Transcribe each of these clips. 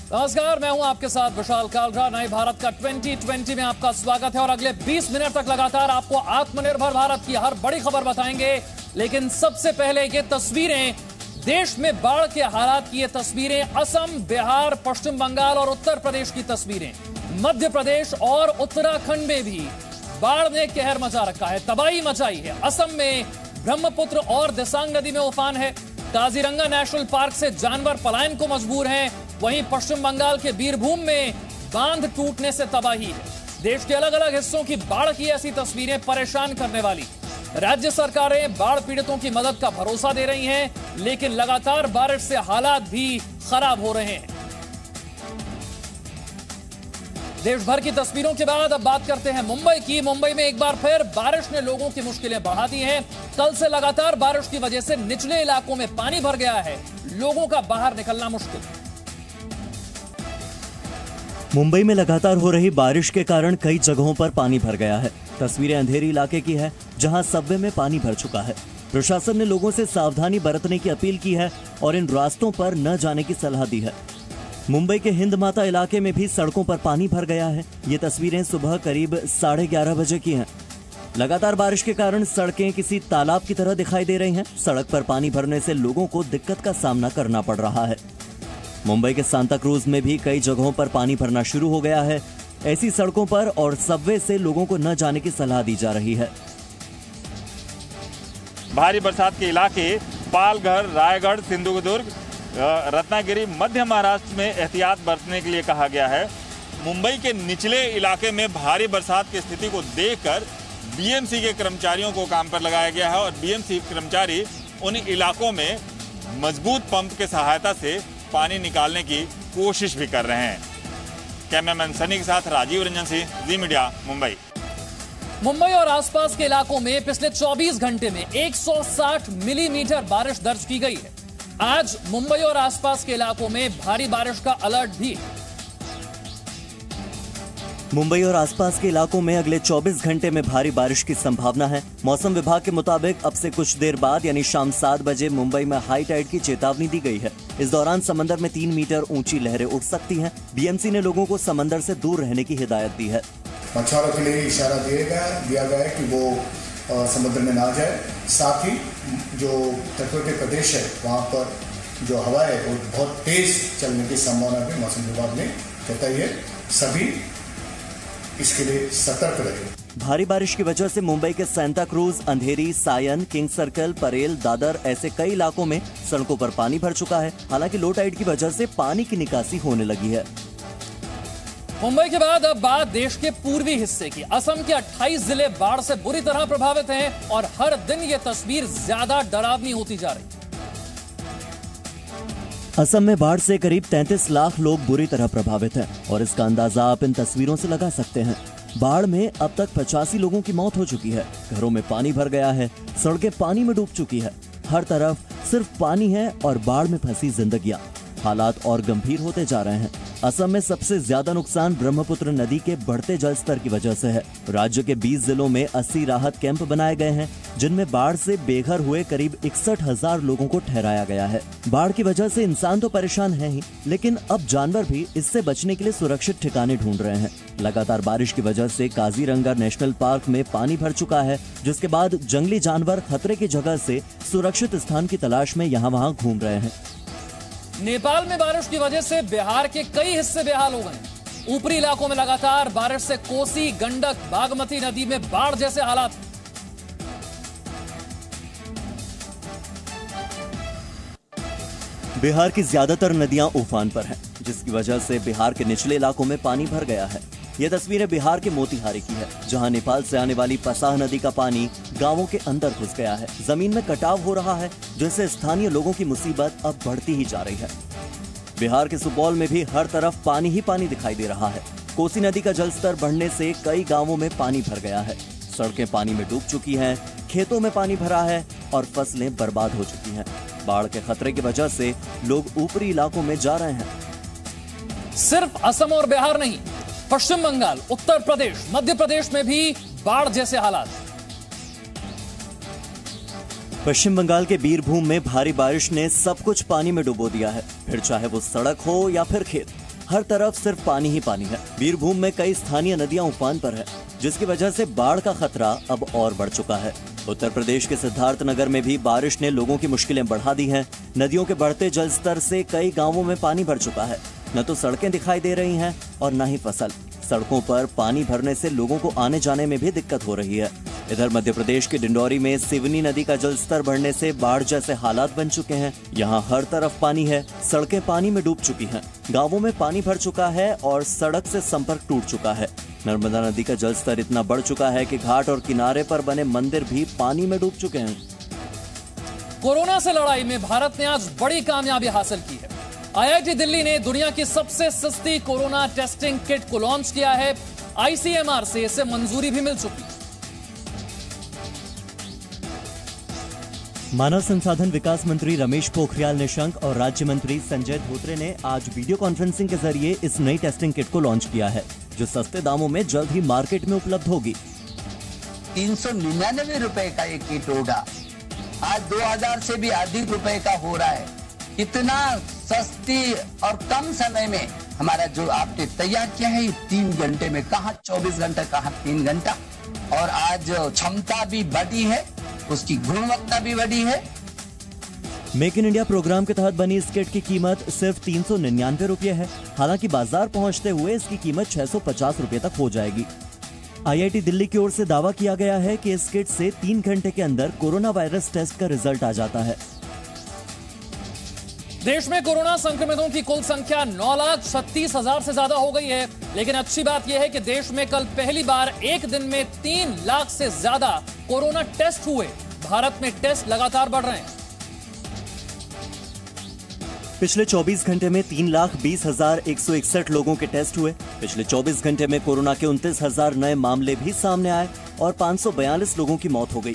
नमस्कार, मैं हूं आपके साथ विशाल कालरा। नए भारत का 2020 में आपका स्वागत है और अगले 20 मिनट तक लगातार आपको आत्मनिर्भर भारत की हर बड़ी खबर बताएंगे। लेकिन सबसे पहले ये तस्वीरें, देश में बाढ़ के हालात की ये तस्वीरें, असम, बिहार, पश्चिम बंगाल और उत्तर प्रदेश की तस्वीरें। मध्य प्रदेश और उत्तराखंड में भी बाढ़ ने कहर मचा रखा है, तबाही मचाई है। असम में ब्रह्मपुत्र और दिसांग नदी में उफान है। काजीरंगा नेशनल पार्क से जानवर पलायन को मजबूर हैं। वहीं पश्चिम बंगाल के बीरभूम में बांध टूटने से तबाही है। देश के अलग अलग हिस्सों की बाढ़ की ऐसी तस्वीरें परेशान करने वाली। राज्य सरकारें बाढ़ पीड़ितों की मदद का भरोसा दे रही हैं, लेकिन लगातार बारिश से हालात भी खराब हो रहे हैं। देश भर की तस्वीरों के बाद अब बात करते हैं मुंबई की। मुंबई में एक बार फिर बारिश ने लोगों की मुश्किलें बढ़ा दी हैं। कल से लगातार बारिश की वजह से निचले इलाकों में पानी भर गया है, लोगों का बाहर निकलना मुश्किल। मुंबई में लगातार हो रही बारिश के कारण कई जगहों पर पानी भर गया है। तस्वीरें अंधेरी इलाके की है, जहां सबवे में पानी भर चुका है। प्रशासन ने लोगों से सावधानी बरतने की अपील की है और इन रास्तों पर न जाने की सलाह दी है। मुंबई के हिंद माता इलाके में भी सड़कों पर पानी भर गया है। ये तस्वीरें सुबह करीब 11:30 बजे की हैं। लगातार बारिश के कारण सड़कें किसी तालाब की तरह दिखाई दे रही हैं। सड़क पर पानी भरने से लोगों को दिक्कत का सामना करना पड़ रहा है। मुंबई के सांता क्रूज में भी कई जगहों पर पानी भरना शुरू हो गया है। ऐसी सड़कों पर और सबवे से लोगों को न जाने की सलाह दी जा रही है। भारी बरसात के इलाके पालघर, रायगढ़, सिंधुदुर्ग, रत्नागिरी, मध्य महाराष्ट्र में एहतियात बरतने के लिए कहा गया है। मुंबई के निचले इलाके में भारी बरसात की स्थिति को देखकर बीएमसी के कर्मचारियों को काम पर लगाया गया है और बीएमसी कर्मचारी उन इलाकों में मजबूत पंप के सहायता से पानी निकालने की कोशिश भी कर रहे हैं। कैमरामैन सनी के साथ राजीव रंजन सिंह, जी मीडिया, मुंबई। मुंबई और आसपास के इलाकों में पिछले 24 घंटे में 160 मिलीमीटर बारिश दर्ज की गई है। आज मुंबई और आसपास के इलाकों में भारी बारिश का अलर्ट भी है। मुंबई और आसपास के इलाकों में अगले 24 घंटे में भारी बारिश की संभावना है। मौसम विभाग के मुताबिक अब से कुछ देर बाद यानी शाम 7 बजे मुंबई में हाई टाइड की चेतावनी दी गई है। इस दौरान समंदर में 3 मीटर ऊंची लहरें उठ सकती हैं। बीएमसी ने लोगों को समंदर से दूर रहने की हिदायत दी है। मछुआरों के लिए इशारा दिया गया है कि वो समुद्र में ना जाए। साथ ही जो तटवर्ती प्रदेश है वहाँ पर जो हवा है वो बहुत तेज चलने की संभावना भी मौसम विभाग ने जताई है। सभी इसके लिए सतर्क रहे। भारी बारिश की वजह से मुंबई के सांता क्रूज, अंधेरी, सायन, किंग सर्कल, परेल, दादर ऐसे कई इलाकों में सड़कों पर पानी भर चुका है। हालांकि लो टाइड की वजह से पानी की निकासी होने लगी है। मुंबई के बाद अब बात देश के पूर्वी हिस्से की। असम के 28 जिले बाढ़ से बुरी तरह प्रभावित हैं और हर दिन ये तस्वीर ज्यादा डरावनी होती जा रही है। असम में बाढ़ से करीब 33 लाख लोग बुरी तरह प्रभावित हैं और इसका अंदाजा आप इन तस्वीरों से लगा सकते हैं। बाढ़ में अब तक 85 लोगों की मौत हो चुकी है। घरों में पानी भर गया है, सड़कें पानी में डूब चुकी है। हर तरफ सिर्फ पानी है और बाढ़ में फंसी जिंदगियां। हालात और गंभीर होते जा रहे हैं। असम में सबसे ज्यादा नुकसान ब्रह्मपुत्र नदी के बढ़ते जल स्तर की वजह से है। राज्य के 20 जिलों में 80 राहत कैंप बनाए गए हैं, जिनमें बाढ़ से बेघर हुए करीब 61,000 लोगों को ठहराया गया है। बाढ़ की वजह से इंसान तो परेशान है ही, लेकिन अब जानवर भी इससे बचने के लिए सुरक्षित ठिकाने ढूंढ रहे हैं। लगातार बारिश की वजह से काजीरंगा नेशनल पार्क में पानी भर चुका है, जिसके बाद जंगली जानवर खतरे की जगह से सुरक्षित स्थान की तलाश में यहाँ वहाँ घूम रहे हैं। नेपाल में बारिश की वजह से बिहार के कई हिस्से बेहाल हो गए। ऊपरी इलाकों में लगातार बारिश से कोसी, गंडक, बागमती नदी में बाढ़ जैसे हालात हैं। बिहार की ज्यादातर नदियां उफान पर हैं, जिसकी वजह से बिहार के निचले इलाकों में पानी भर गया है। ये तस्वीरें बिहार के मोतिहारी की है, जहां नेपाल से आने वाली पसाह नदी का पानी गांवों के अंदर घुस गया है। जमीन में कटाव हो रहा है, जिससे स्थानीय लोगों की मुसीबत अब बढ़ती ही जा रही है। बिहार के सुपौल में भी हर तरफ पानी ही पानी दिखाई दे रहा है। कोसी नदी का जलस्तर बढ़ने से कई गाँवों में पानी भर गया है। सड़कें पानी में डूब चुकी हैं, खेतों में पानी भरा है और फसलें बर्बाद हो चुकी हैं। बाढ़ के खतरे की वजह से लोग ऊपरी इलाकों में जा रहे हैं। सिर्फ असम और बिहार नहीं, पश्चिम बंगाल, उत्तर प्रदेश, मध्य प्रदेश में भी बाढ़ जैसे हालात। पश्चिम बंगाल के बीरभूम में भारी बारिश ने सब कुछ पानी में डुबो दिया है, फिर चाहे वो सड़क हो या फिर खेत। हर तरफ सिर्फ पानी ही पानी है। बीरभूम में कई स्थानीय नदियां उफान पर है, जिसकी वजह से बाढ़ का खतरा अब और बढ़ चुका है। उत्तर प्रदेश के सिद्धार्थनगर में भी बारिश ने लोगों की मुश्किलें बढ़ा दी हैं। नदियों के बढ़ते जल स्तर से कई गांवों में पानी भर चुका है। न तो सड़कें दिखाई दे रही हैं और न ही फसल। सड़कों पर पानी भरने से लोगों को आने जाने में भी दिक्कत हो रही है। इधर मध्य प्रदेश के डिंडौरी में सिवनी नदी का जलस्तर बढ़ने से बाढ़ जैसे हालात बन चुके हैं। यहाँ हर तरफ पानी है, सड़कें पानी में डूब चुकी हैं, गांवों में पानी भर चुका है और सड़क से संपर्क टूट चुका है। नर्मदा नदी का जलस्तर इतना बढ़ चुका है कि घाट और किनारे पर बने मंदिर भी पानी में डूब चुके हैं। कोरोना से लड़ाई में भारत ने आज बड़ी कामयाबी हासिल की है। IIT दिल्ली ने दुनिया की सबसे सस्ती कोरोना टेस्टिंग किट को लॉन्च किया है। ICMR से इसे मंजूरी भी मिल चुकी है। मानव संसाधन विकास मंत्री रमेश पोखरियाल निशंक और राज्य मंत्री संजय धोत्रे ने आज वीडियो कॉन्फ्रेंसिंग के जरिए इस नई टेस्टिंग किट को लॉन्च किया है, जो सस्ते दामों में जल्द ही मार्केट में उपलब्ध होगी। 399 रुपए का एक किट होगा, आज 2000 से भी अधिक रुपए का हो रहा है। इतना सस्ती और कम समय में हमारा जो आपने तैयार किया है, 3 घंटे में, कहा 24 घंटा, कहा 3 घंटा। और आज क्षमता भी बढ़ी है, उसकी गुणवत्ता भी बढ़ी है। मेक इन इंडिया प्रोग्राम के तहत बनी इस किट की कीमत सिर्फ 399 रुपये है। हालांकि बाजार पहुंचते हुए इसकी कीमत 650 रुपये तक हो जाएगी। IIT दिल्ली की ओर से दावा किया गया है कि इस किट से 3 घंटे के अंदर कोरोना वायरस टेस्ट का रिजल्ट आ जाता है। देश में कोरोना संक्रमितों की कुल संख्या 9,36,000 से ज्यादा हो गई है। लेकिन अच्छी बात यह है कि देश में कल पहली बार एक दिन में 3 लाख से ज्यादा कोरोना टेस्ट हुए। भारत में टेस्ट लगातार बढ़ रहे हैं। पिछले 24 घंटे में 3,20,161 लोगों के टेस्ट हुए। पिछले 24 घंटे में कोरोना के 29,000 नए मामले भी सामने आए और 542 लोगों की मौत हो गई।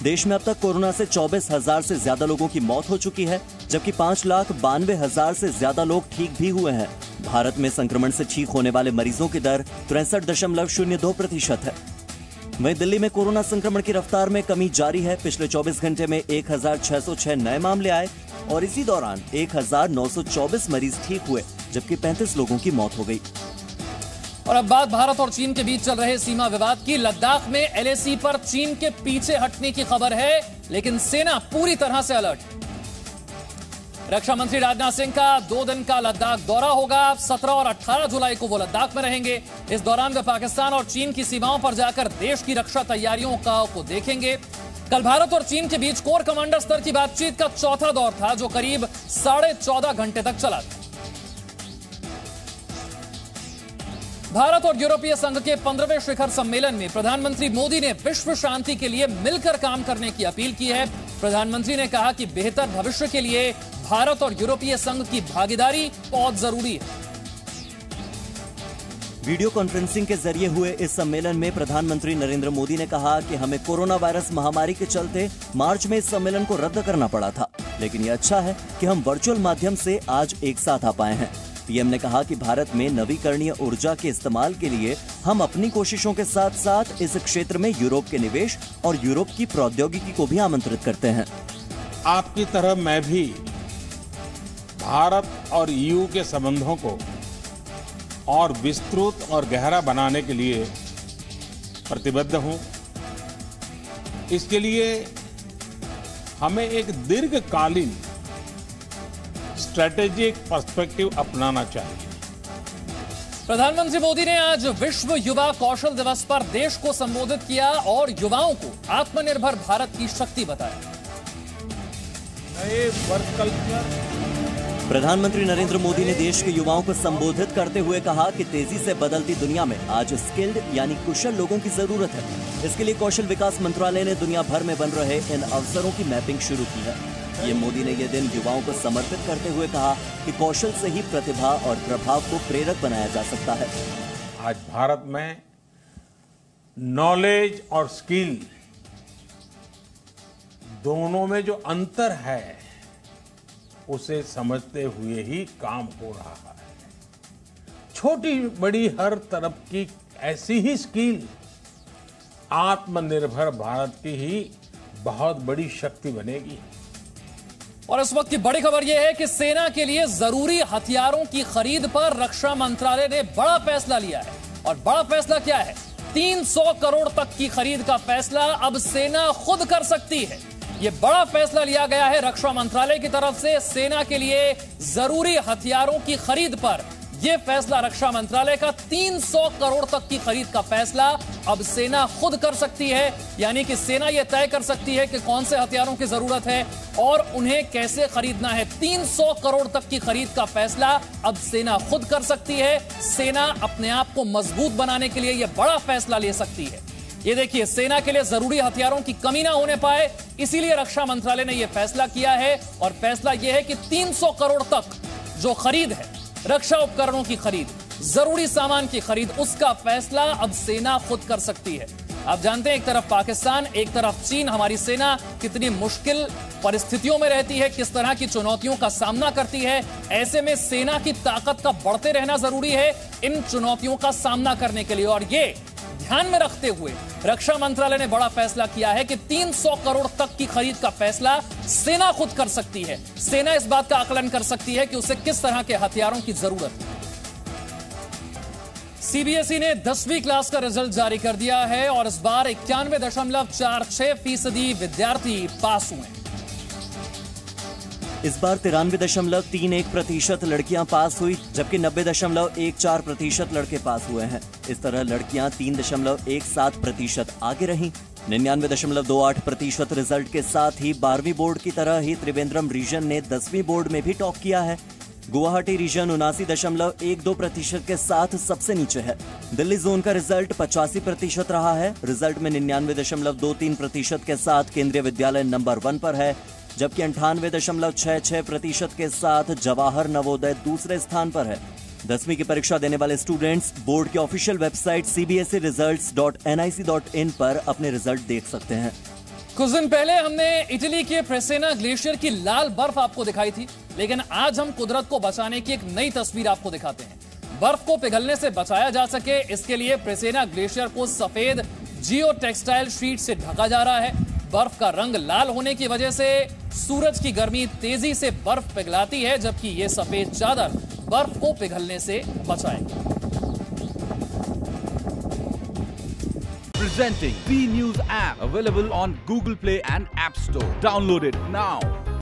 देश में अब तक कोरोना से 24,000 से ज्यादा लोगों की मौत हो चुकी है, जबकि 5,92,000 से ज्यादा लोग ठीक भी हुए हैं। भारत में संक्रमण से ठीक होने वाले मरीजों की दर 63.02% है। वहीं दिल्ली में कोरोना संक्रमण की रफ्तार में कमी जारी है। पिछले 24 घंटे में 1,606 नए मामले आए और इसी दौरान 1,924 मरीज ठीक हुए, जबकि 35 लोगों की मौत हो गई। और अब बात भारत और चीन के बीच चल रहे सीमा विवाद की। लद्दाख में LAC पर चीन के पीछे हटने की खबर है, लेकिन सेना पूरी तरह से अलर्ट है। रक्षा मंत्री राजनाथ सिंह का 2 दिन का लद्दाख दौरा होगा। 17 और 18 जुलाई को वो लद्दाख में रहेंगे। इस दौरान वे पाकिस्तान और चीन की सीमाओं पर जाकर देश की रक्षा तैयारियों को देखेंगे। कल भारत और चीन के बीच कोर कमांडर स्तर की बातचीत का चौथा दौर था, जो करीब 14.5 घंटे तक चला था। भारत और यूरोपीय संघ के 15वें शिखर सम्मेलन में प्रधानमंत्री मोदी ने विश्व शांति के लिए मिलकर काम करने की अपील की है। प्रधानमंत्री ने कहा कि बेहतर भविष्य के लिए भारत और यूरोपीय संघ की भागीदारी बहुत जरूरी है। वीडियो कॉन्फ्रेंसिंग के जरिए हुए इस सम्मेलन में प्रधानमंत्री नरेंद्र मोदी ने कहा कि हमें कोरोना वायरस महामारी के चलते मार्च में इस सम्मेलन को रद्द करना पड़ा था, लेकिन ये अच्छा है कि हम वर्चुअल माध्यम से आज एक साथ आ पाए हैं। पीएम ने कहा कि भारत में नवीकरणीय ऊर्जा के इस्तेमाल के लिए हम अपनी कोशिशों के साथ साथ इस क्षेत्र में यूरोप के निवेश और यूरोप की प्रौद्योगिकी को भी आमंत्रित करते हैं। आपकी तरह मैं भी भारत और EU के संबंधों को और विस्तृत और गहरा बनाने के लिए प्रतिबद्ध हूं। इसके लिए हमें एक दीर्घकालीन स्ट्रेटेजिक पर्सपेक्टिव अपनाना चाहिए। प्रधानमंत्री मोदी ने आज विश्व युवा कौशल दिवस पर देश को संबोधित किया और युवाओं को आत्मनिर्भर भारत की शक्ति बताया। नए वर्क कल्चर। प्रधानमंत्री नरेंद्र मोदी ने देश के युवाओं को संबोधित करते हुए कहा कि तेजी से बदलती दुनिया में आज स्किल्ड यानी कुशल लोगों की जरूरत है। इसके लिए कौशल विकास मंत्रालय ने दुनिया भर में बन रहे इन अवसरों की मैपिंग शुरू की है। पीएम मोदी ने यह दिन युवाओं को समर्पित करते हुए कहा कि कौशल से ही प्रतिभा और प्रभाव को प्रेरक बनाया जा सकता है। आज भारत में नॉलेज और स्किल दोनों में जो अंतर है उसे समझते हुए ही काम हो रहा है। छोटी बड़ी हर तरफ की ऐसी ही स्किल आत्मनिर्भर भारत की ही बहुत बड़ी शक्ति बनेगी। और इस वक्त की बड़ी खबर यह है कि सेना के लिए जरूरी हथियारों की खरीद पर रक्षा मंत्रालय ने बड़ा फैसला लिया है। और बड़ा फैसला क्या है? 300 करोड़ तक की खरीद का फैसला अब सेना खुद कर सकती है। यह बड़ा फैसला लिया गया है रक्षा मंत्रालय की तरफ से। सेना के लिए जरूरी हथियारों की खरीद पर यह फैसला रक्षा मंत्रालय का 300 करोड़ तक की खरीद का फैसला अब सेना खुद कर सकती है। यानी कि सेना यह तय कर सकती है कि कौन से हथियारों की जरूरत है और उन्हें कैसे खरीदना है। 300 करोड़ तक की खरीद का फैसला अब सेना खुद कर सकती है। सेना अपने आप को मजबूत बनाने के लिए यह बड़ा फैसला ले सकती है। ये देखिए, सेना के लिए जरूरी हथियारों की कमी ना होने पाए, इसीलिए रक्षा मंत्रालय ने यह फैसला किया है। और फैसला यह है कि 300 करोड़ तक जो खरीद है, रक्षा उपकरणों की खरीद, जरूरी सामान की खरीद, उसका फैसला अब सेना खुद कर सकती है। आप जानते हैं, एक तरफ पाकिस्तान, एक तरफ चीन, हमारी सेना कितनी मुश्किल परिस्थितियों में रहती है, किस तरह की चुनौतियों का सामना करती है। ऐसे में सेना की ताकत का बढ़ते रहना जरूरी है इन चुनौतियों का सामना करने के लिए। और ये ध्यान में रखते हुए रक्षा मंत्रालय ने बड़ा फैसला किया है कि 300 करोड़ तक की खरीद का फैसला सेना खुद कर सकती है। सेना इस बात का आकलन कर सकती है कि उसे किस तरह के हथियारों की जरूरत है। सीबीएसई ने 10वीं क्लास का रिजल्ट जारी कर दिया है और इस बार 91.46% विद्यार्थी पास हुए। इस बार 93.31% लड़कियां पास हुई, जबकि 90.14% लड़के पास हुए हैं। इस तरह लड़कियां 3.17% आगे रहीं। 99.28% रिजल्ट के साथ ही 12वीं बोर्ड की तरह ही त्रिवेंद्रम रीजन ने 10वीं बोर्ड में भी टॉप किया है। गुवाहाटी रीजन 79.12% के साथ सबसे नीचे है। दिल्ली जोन का रिजल्ट 85% रहा है। रिजल्ट में 99.23% के साथ केंद्रीय विद्यालय नंबर 1 पर है, जबकि 98.66% के साथ जवाहर नवोदय दूसरे स्थान पर है। 10वीं की परीक्षा देने वाले स्टूडेंट्स बोर्ड की ऑफिशियल वेबसाइट cbseresults.nic.in पर अपने रिजल्ट देख सकते हैं। कुछ दिन पहले हमने इटली के प्रेसेना ग्लेशियर की लाल बर्फ आपको दिखाई थी, लेकिन आज हम कुदरत को बचाने की एक नई तस्वीर आपको दिखाते हैं। बर्फ को पिघलने से बचाया जा सके, इसके लिए प्रेसेना ग्लेशियर को सफेद जियो टेक्सटाइल शीट से ढका जा रहा है। बर्फ का रंग लाल होने की वजह से सूरज की गर्मी तेजी से बर्फ पिघलाती है, जबकि यह सफेद चादर बर्फ को पिघलने से बचाएगी। Presenting B News app, available on Google Play and App Store. Download it now.